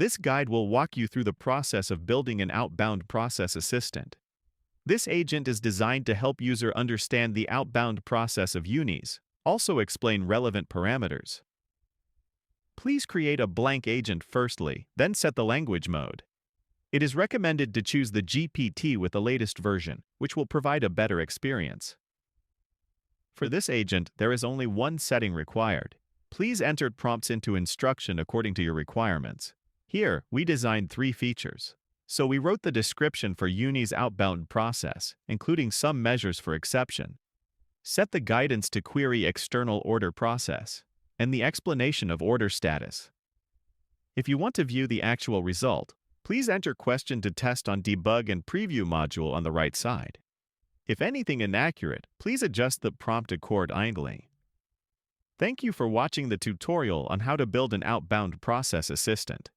This guide will walk you through the process of building an outbound process assistant. This agent is designed to help user understand the outbound process of UNIS, also explain relevant parameters. Please create a blank agent firstly, then set the language mode. It is recommended to choose the GPT with the latest version, which will provide a better experience. For this agent, there is only one setting required. Please enter prompts into instruction according to your requirements. Here, we designed 3 features. So we wrote the description for UNI's outbound process, including some measures for exception. Set the guidance to query external order process, and the explanation of order status. If you want to view the actual result, please enter question to test on debug and preview module on the right side. If anything inaccurate, please adjust the prompt accordingly. Thank you for watching the tutorial on how to build an outbound process assistant.